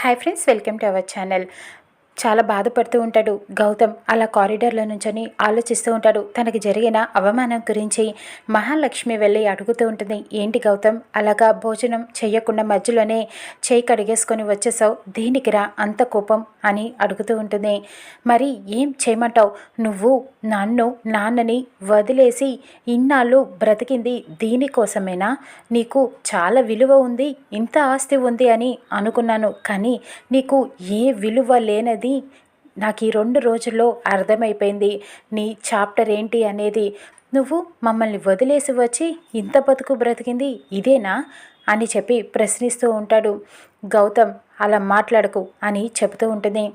Hi friends, welcome to our channel. చాలా బాధపడుతూ ఉంటాడు గౌతమ్. అలా కారిడార్లో నుంచొని ఆలోచిస్తూ ఉంటాడు. తనకి జరిగిన అవమానం గురించి మహాలక్ష్మి వెళ్ళి అడుగుతూ ఉంటుంది. ఏంటి గౌతమ్, అలాగా భోజనం చెయ్యకుండా మధ్యలోనే చేయి కడిగేసుకొని వచ్చేసావు, దేనికిరా అంత కోపం అని అడుగుతూ ఉంటుంది. మరి ఏం చేయమంటావు, నువ్వు నాన్నని వదిలేసి ఇన్నాళ్ళు బ్రతికింది దీనికోసమేనా? నీకు చాలా విలువ ఉంది, ఇంత ఆస్తి ఉంది అని అనుకున్నాను, కానీ నీకు ఏ విలువ లేనది నాకు ఈ 2 రోజుల్లో అర్థమైపోయింది. నీ చాప్టర్ ఏంటి అనేది. నువ్వు మమ్మల్ని వదిలేసి వచ్చి ఇంత బతుకు బ్రతికింది ఇదేనా అని చెప్పి ప్రశ్నిస్తూ ఉంటాడు. గౌతమ్, అలా మాట్లాడకు అని చెబుతూ ఉంటుంది.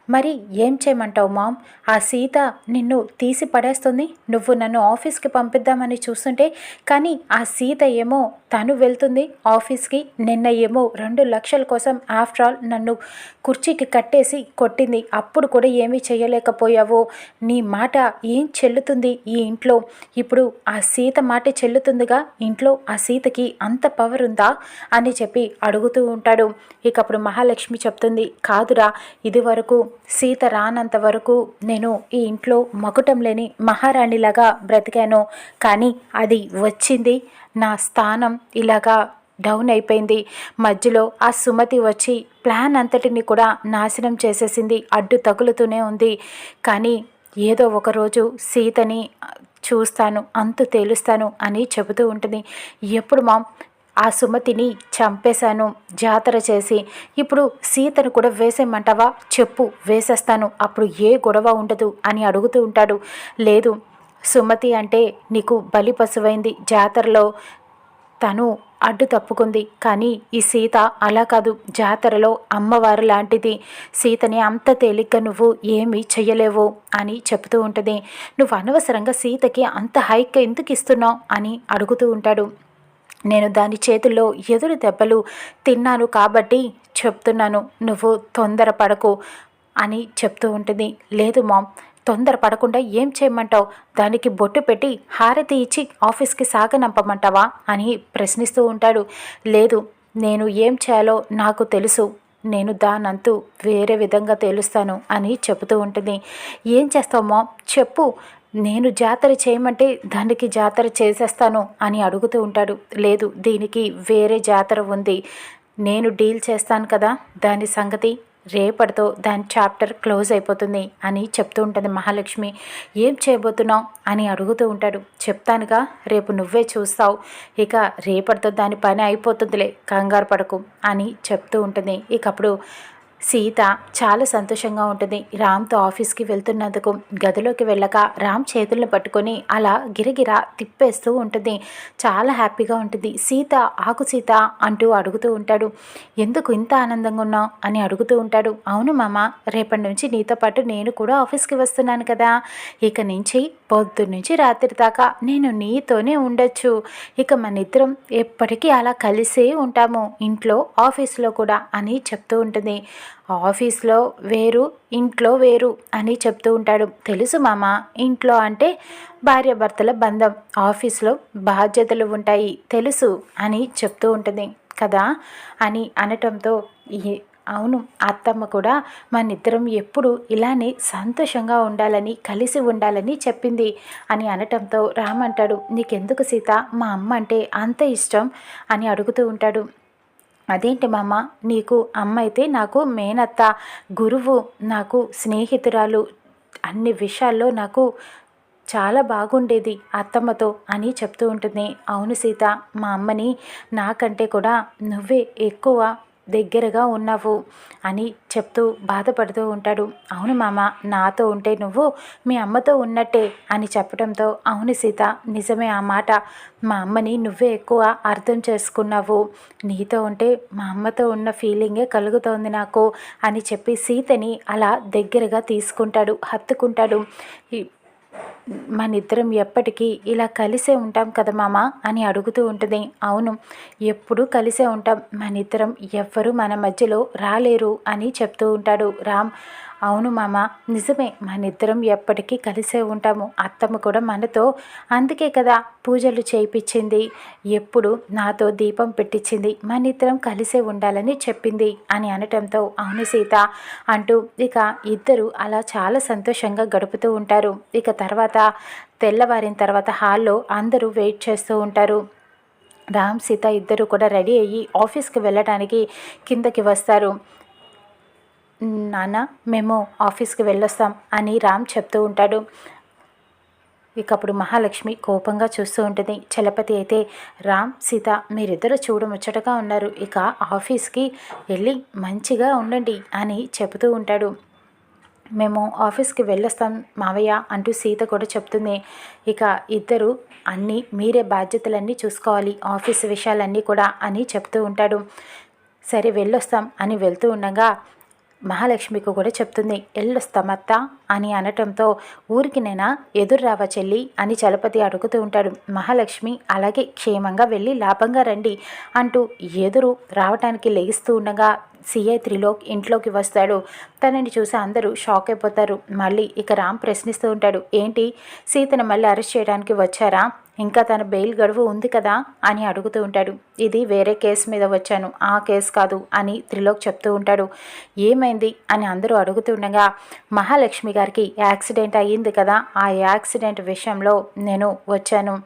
మరి ఏం చేయమంటావు మామ్, ఆ సీత నిన్ను తీసి పడేస్తుంది. నువ్వు నన్ను ఆఫీస్కి పంపిద్దామని చూస్తుంటే, కానీ ఆ సీత ఏమో తను వెళ్తుంది ఆఫీస్కి. నిన్న ఏమో 2 లక్షల కోసం ఆఫ్టర్ ఆల్ నన్ను కుర్చీకి కట్టేసి కొట్టింది. అప్పుడు కూడా ఏమీ చేయలేకపోయావో. నీ మాట ఏం చెల్లుతుంది ఈ ఇంట్లో? ఇప్పుడు ఆ సీత మాట చెల్లుతుందిగా ఇంట్లో. ఆ సీతకి అంత పవర్ ఉందా అని చెప్పి అడుగుతూ ఉంటాడు. ఇక అప్పుడు మహాలక్ష్మి చెప్తుంది, కాదురా, ఇది వరకు సీత రానంత వరకు నేను ఈ ఇంట్లో మకుటం లేని మహారాణిలాగా బ్రతికాను. కానీ అది వచ్చింది, నా స్థానం ఇలాగా డౌన్ అయిపోయింది. మధ్యలో ఆ సుమతి వచ్చి ప్లాన్ అంతటిని కూడా నాశనం చేసేసింది, అడ్డు తగులుతూనే ఉంది. కానీ ఏదో ఒకరోజు సీతని చూస్తాను, అంతు తేలుస్తాను అని చెబుతూ ఉంటుంది. ఎప్పుడు మామ్? ఆ సుమతిని చంపేశాను జాతర చేసి. ఇప్పుడు సీతను కూడా వేసేయమంటావా? చెప్పు, వేసేస్తాను, అప్పుడు ఏ గొడవ ఉండదు అని అడుగుతూ ఉంటాడు. లేదు, సుమతి అంటే నీకు బలి పశువైంది జాతరలో, తను అడ్డు తప్పుకుంది. కానీ ఈ సీత అలా కాదు, జాతరలో అమ్మవారు లాంటిది. సీతని అంత తేలిగ్గా నువ్వు ఏమీ చెయ్యలేవు అని చెప్తూ ఉంటుంది. నువ్వు అనవసరంగా సీతకి అంత హైక్ ఎందుకు ఇస్తున్నావు అని అడుగుతూ ఉంటాడు. నేను దాని చేతుల్లో ఎదురు దెబ్బలు తిన్నాను కాబట్టి చెప్తున్నాను, నువ్వు తొందరపడకు అని చెప్తూ ఉంటుంది. లేదు మామ్, తొందర పడకుండా ఏం చేయమంటావు? దానికి బొట్టు పెట్టి హారతి ఇచ్చి ఆఫీస్కి సాగనంపమంటావా అని ప్రశ్నిస్తూ ఉంటాడు. లేదు, నేను ఏం చేయాలో నాకు తెలుసు, నేను దానంతూ వేరే విధంగా తేలుస్తాను అని చెబుతూ ఉంటుంది. ఏం చేస్తావు మామ్, చెప్పు, నేను జాతర చేయమంటే దానికి జాతర చేసేస్తాను అని అడుగుతూ ఉంటాడు. లేదు, దీనికి వేరే జాతర ఉంది, నేను డీల్ చేస్తాను కదా, దాని సంగతి రేపటితో దాని చాప్టర్ క్లోజ్ అయిపోతుంది అని చెప్తూ ఉంటుంది మహాలక్ష్మి. ఏం చేయబోతున్నావు అని అడుగుతూ ఉంటాడు. చెప్తానుగా, రేపు నువ్వే చూస్తావు, ఇక రేపటితో దాని పని అయిపోతుందిలే, కంగారు పడకు అని చెప్తూ ఉంటుంది. ఇక అప్పుడు సీత చాలా సంతోషంగా ఉంటుంది రామ్తో ఆఫీస్కి వెళ్తున్నందుకు. గదిలోకి వెళ్ళక రామ్ చేతులను పట్టుకొని అలా గిరగిరా తిప్పేస్తూ ఉంటుంది. చాలా హ్యాపీగా ఉంటుంది. సీత, ఆకు సీత అంటూ అడుగుతూ ఉంటాడు. ఎందుకు ఇంత ఆనందంగా ఉన్నావు అని అడుగుతూ ఉంటాడు. అవును మామ, రేపటి నుంచి నీతో పాటు నేను కూడా ఆఫీస్కి వస్తున్నాను కదా, ఇక నుంచి పొద్దున్నుంచి రాత్రి దాకా నేను నీతోనే ఉండొచ్చు. ఇక మన ఇద్దరం ఎప్పటికీ అలా కలిసే ఉంటాము, ఇంట్లో ఆఫీస్లో కూడా అని చెప్తూ ఉంటుంది. ఆఫీస్లో వేరు, ఇంట్లో వేరు అని చెప్తూ ఉంటాడు. తెలుసు మామ, ఇంట్లో అంటే భార్యాభర్తల బంధం, ఆఫీస్లో బాధ్యతలు ఉంటాయి తెలుసు అని చెప్తూ ఉంటుంది కదా అని అనటంతో, అవును అత్తమ్మ కూడా మనిద్దరం ఎప్పుడు ఇలానే సంతోషంగా ఉండాలని, కలిసి ఉండాలని చెప్పింది అని అనటంతో రామ్ అంటాడు, నీకెందుకు సీత మా అమ్మ అంటే అంత ఇష్టం అని అడుగుతూ ఉంటాడు. అదేంటి మామ, నీకు అమ్మ అయితే నాకు మేనత్త, గురువు, నాకు స్నేహితురాలు, అన్ని విషయాల్లో నాకు చాలా బాగుండేది అత్తమ్మతో అని చెప్తూ ఉంటుంది. అవును సీత, మా అమ్మని నాకంటే కూడా నువ్వే ఎక్కువ దగ్గరగా ఉన్నావు అని చెప్తూ బాధపడుతూ ఉంటాడు. అవును మామ, నాతో ఉంటే నువ్వు మీ అమ్మతో ఉన్నట్టే అని చెప్పడంతో, అవును సీత, నిజమే ఆ మాట, మా అమ్మని నువ్వే ఎక్కువ అర్థం చేసుకున్నావు, నీతో ఉంటే మా అమ్మతో ఉన్న ఫీలింగే కలుగుతోంది నాకు అని చెప్పి సీతని అలా దగ్గరగా తీసుకుంటాడు, హత్తుకుంటాడు. మనిద్దరం ఎప్పటికీ ఇలా కలిసే ఉంటాం కదా మామ అని అడుగుతూ ఉంటుంది. అవును, ఎప్పుడూ కలిసే ఉంటాం, మనిద్దరం ఎవ్వరూ మన మధ్యలో రాలేరు అని చెప్తూ ఉంటాడు రామ్. అవును మామ, నిజమే. మనిద్దరం ఎప్పటికీ కలిసే ఉంటాము. అత్తమ్మ కూడా మనతో అందుకే కదా పూజలు చేయించింది, ఎప్పుడు నాతో దీపం పెట్టించింది, మనిద్దరం కలిసే ఉండాలని చెప్పింది అని అనటంతో అవును సీత అంటూ ఇక ఇద్దరు అలా చాలా సంతోషంగా గడుపుతూ ఉంటారు. ఇక తర్వాత తెల్లవారిన తర్వాత హాల్లో అందరూ వెయిట్ చేస్తూ ఉంటారు. రామ్ సీత ఇద్దరు కూడా రెడీ అయ్యి ఆఫీస్కి వెళ్ళడానికి కిందకి వస్తారు. నాన్న, మేము ఆఫీస్కి వెళ్ళొస్తాం అని రామ్ చెప్తూ ఉంటాడు. ఇక అప్పుడు మహాలక్ష్మి కోపంగా చూస్తూ ఉంటుంది. చలపతి అయితే రామ్ సీత మీరిద్దరు చూడముచ్చటగా ఉన్నారు, ఇక ఆఫీస్కి వెళ్ళి మంచిగా ఉండండి అని చెబుతూ ఉంటాడు. మేము ఆఫీస్కి వెళ్ళొస్తాం మావయ్య అంటూ సీత కూడా చెప్తుంది. ఇక ఇద్దరు మీరే బాధ్యతలన్నీ చూసుకోవాలి, ఆఫీస్ విషయాలన్నీ కూడా అని చెప్తూ ఉంటాడు. సరే వెళ్ళొస్తాం అని వెళ్తూ ఉండగా మహాలక్ష్మికి కూడా చెప్తుంది. ఎల్లొస్తామత్తా అని అనటంతో ఊరికి నేనా ఎదురు రావా చెల్లి అని చలపతి అడుగుతూ ఉంటాడు. మహాలక్ష్మి అలాగే క్షేమంగా వెళ్ళి లాభంగా రండి అంటూ ఎదురు రావటానికి లెగిస్తూ ఉండగా సిఐ త్రిలోక్ ఇంట్లోకి వస్తాడు. తనని చూసి అందరూ షాక్ అయిపోతారు. మళ్ళీ ఇక రామ్ ప్రశ్నిస్తూ ఉంటాడు. ఏంటి, సీతను మళ్ళీ అరెస్ట్ చేయడానికి వచ్చారా? ఇంకా తన బెయిల్ గడువు ఉంది కదా అని అడుగుతూ ఉంటాడు. ఇది వేరే కేసు మీద వచ్చాను, ఆ కేసు కాదు అని త్రిలోక్ చెప్తూ ఉంటాడు. ఏమైంది అని అందరూ అడుగుతుండగా మహాలక్ష్మి గారికి యాక్సిడెంట్ అయ్యింది కదా, ఆ యాక్సిడెంట్ విషయంలో నేను వచ్చాను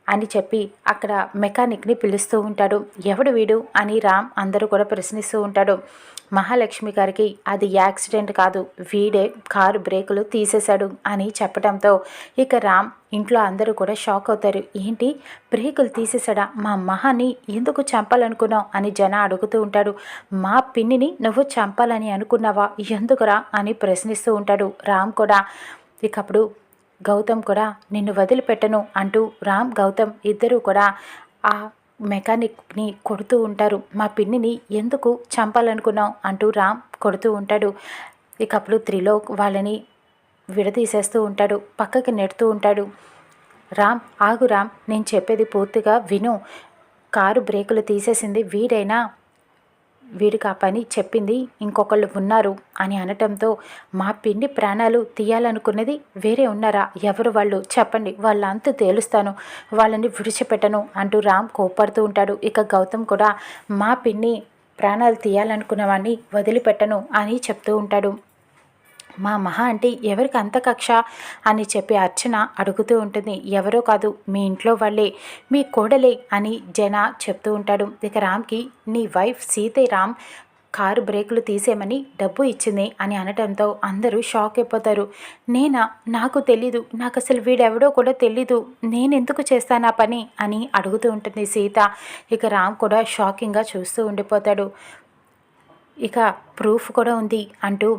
అని చెప్పి అక్కడ మెకానిక్ని పిలుస్తూ ఉంటాడు. ఎవడు వీడు అని రామ్ అందరూ కూడా ప్రశ్నిస్తూ ఉంటాడు. మహాలక్ష్మి గారికి అది యాక్సిడెంట్ కాదు, వీడే కారు బ్రేకులు తీసేశాడు అని చెప్పడంతో ఇక రామ్ ఇంట్లో అందరూ కూడా షాక్ అవుతారు. ఏంటి, బ్రేకులు తీసేశాడా? మా మహాని ఎందుకు చంపాలనుకున్నావు అని జన అడుగుతూ ఉంటాడు. మా పిన్నిని నువ్వు చంపాలని అనుకున్నావా, ఎందుకురా అని ప్రశ్నిస్తూ ఉంటాడు రామ్ కూడా. ఇక అప్పుడు గౌతమ్ కూడా నిన్ను వదిలిపెట్టను అంటూ రామ్ గౌతమ్ ఇద్దరూ కూడా ఆ మెకానిక్ని కొడుతూ ఉంటారు. మా పిన్నిని ఎందుకు చంపాలనుకున్నావు అంటూ రామ్ కొడుతూ ఉంటాడు. ఇక అప్పుడు త్రిలోక్ వాళ్ళని విడదీసేస్తూ ఉంటాడు, పక్కకి నెడుతూ ఉంటాడు. రామ్ ఆగు రామ్, నేను చెప్పేది పూర్తిగా విను. కారు బ్రేకులు తీసేసింది వీడైనా వీడికి ఆ పని చెప్పింది ఇంకొకళ్ళు ఉన్నారు అని అనటంతో మా పిండి ప్రాణాలు తీయాలనుకున్నది వేరే ఉన్నారా? ఎవరు వాళ్ళు చెప్పండి, వాళ్ళ అంతు తేలుస్తాను, వాళ్ళని విడిచిపెట్టను అంటూ రామ్ కోప్పడుతూ ఉంటాడు. ఇక గౌతమ్ కూడా మా పిన్ని ప్రాణాలు తీయాలనుకున్న వాడిని వదిలిపెట్టను అని చెప్తూ ఉంటాడు. మా మహా అంటే ఎవరికి అంత కక్ష అని చెప్పి అర్చన అడుగుతూ ఉంటుంది. ఎవరో కాదు, మీ ఇంట్లో వాళ్ళే, మీ కోడలే అని జన చెప్తూ ఉంటాడు. ఇక రామ్కి నీ వైఫ్ సీతే రామ్ కారు బ్రేకులు తీసేయమని డబ్బు ఇచ్చింది అని అనటంతో అందరూ షాక్ అయిపోతారు. నేనా, నాకు తెలీదు, నాకు అసలు వీడెవడో కూడా తెలీదు, నేనెందుకు చేస్తాను ఆ పని అని అడుగుతూ ఉంటుంది సీత. ఇక రామ్ కూడా షాకింగ్గా చూస్తూ ఉండిపోతాడు. ఇక ప్రూఫ్ కూడా ఉంది అంటూ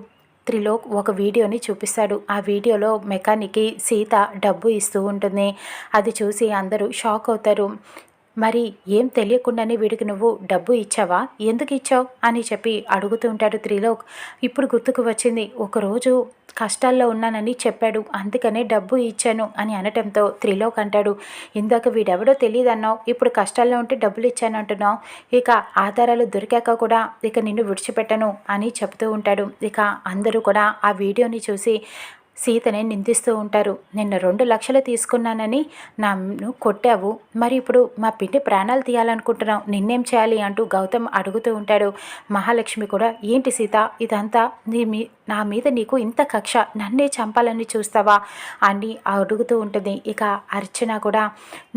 త్రిలోక్ ఒక వీడియోని చూపిస్తాడు. ఆ వీడియోలో మెకానిక్కి సీత డబ్బు ఇస్తూ ఉంటుంది. అది చూసి అందరూ షాక్ అవుతారు. మరి ఏం తెలియకుండానే వీడికి నువ్వు డబ్బు ఇచ్చావా, ఎందుకు ఇచ్చావు అని చెప్పి అడుగుతూ ఉంటాడు త్రిలోక్. ఇప్పుడు గుర్తుకు వచ్చింది, ఒకరోజు కష్టాల్లో ఉన్నానని చెప్పాడు, అందుకనే డబ్బు ఇచ్చాను అని అనటంతో త్రిలోక్ అంటాడు. ఇందాక వీడెవడో తెలియదన్నావు, ఇప్పుడు కష్టాల్లో ఉంటే డబ్బులు ఇచ్చాను అంటున్నావు, ఇక ఆధారాలు దొరికాక కూడా ఇక నిన్ను విడిచిపెట్టను అని చెప్తూ ఉంటాడు. ఇక అందరూ కూడా ఆ వీడియోని చూసి సీతని నిందిస్తూ ఉంటారు. నిన్న 2 లక్షలు తీసుకున్నానని నన్ను కొట్టావు, మరి ఇప్పుడు మా పిండి ప్రాణాలు తీయాలనుకుంటున్నావు, నిన్నేం చేయాలి అంటూ గౌతమ్ అడుగుతూ ఉంటాడు. మహాలక్ష్మి కూడా ఏంటి సీత ఇదంతా, నా మీద నీకు ఇంత కక్ష, నన్నే చంపాలని చూస్తావా అని అడుగుతూ ఉంటుంది. ఇక అర్చన కూడా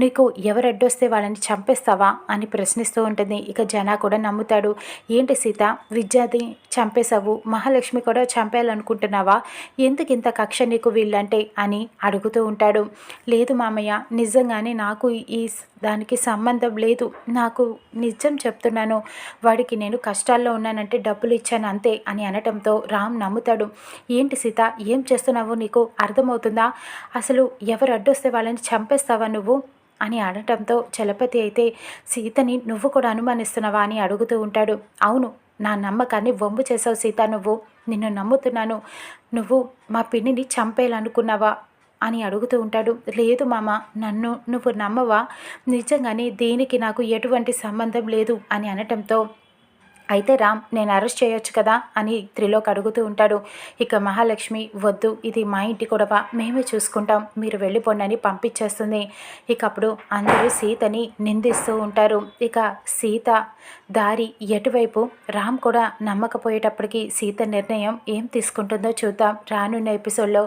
నీకు ఎవరు అడ్డొస్తే వాళ్ళని చంపేస్తావా అని ప్రశ్నిస్తూ ఉంటుంది. ఇక జన కూడా నమ్ముతాడు. ఏంటి సీత, విద్యార్థి చంపేశావు, మహాలక్ష్మి కూడా చంపేయాలనుకుంటున్నావా, ఎందుకు ఇంత కక్ష నీకు వీళ్ళంటే అని అడుగుతూ ఉంటాడు. లేదు మామయ్య, నిజంగానే నాకు ఈ దానికి సంబంధం లేదు, నాకు నిజం చెప్తున్నాను, వాడికి నేను కష్టాల్లో ఉన్నానంటే డబ్బులు ఇచ్చాను అంతే అని అనటంతో రామ్ నమ్ముతాడు. ఏంటి సీత, ఏం చేస్తున్నావు, నీకు అర్థమవుతుందా, అసలు ఎవరు అడ్డొస్తే వాళ్ళని చంపేస్తావా నువ్వు అని అనటంతో చలపతి అయితే సీతని నువ్వు కూడా అనుమానిస్తున్నావా అని అడుగుతూ ఉంటాడు. అవును, నా నమ్మకాన్ని వమ్ము చేసావు సీత, నువ్వు, నిన్ను నమ్ముతున్నాను, నువ్వు మా పిన్నిని చంపేయాలనుకున్నావా అని అడుగుతూ ఉంటాడు. లేదు మామ, నన్ను నువ్వు నమ్మవా, నిజంగానే దీనికి నాకు ఎటువంటి సంబంధం లేదు అని అనటంతో అయితే రామ్ నేను అరెస్ట్ చేయొచ్చు కదా అని త్రిలోక్ అడుగుతూ ఉంటాడు. ఇక మహాలక్ష్మి వద్దు, ఇది మా ఇంటి గొడవ, మేమే చూసుకుంటాం, మీరు వెళ్ళిపోండి అని పంపించేస్తుంది. ఇక అప్పుడు అందరూ సీతని నిందిస్తూ ఉంటారు. ఇక సీత దారి ఎటువైపు రామ్ కూడా నమ్మకపోయేటప్పటికి సీత నిర్ణయం ఏం తీసుకుంటుందో చూద్దాం రానున్న ఎపిసోడ్లో.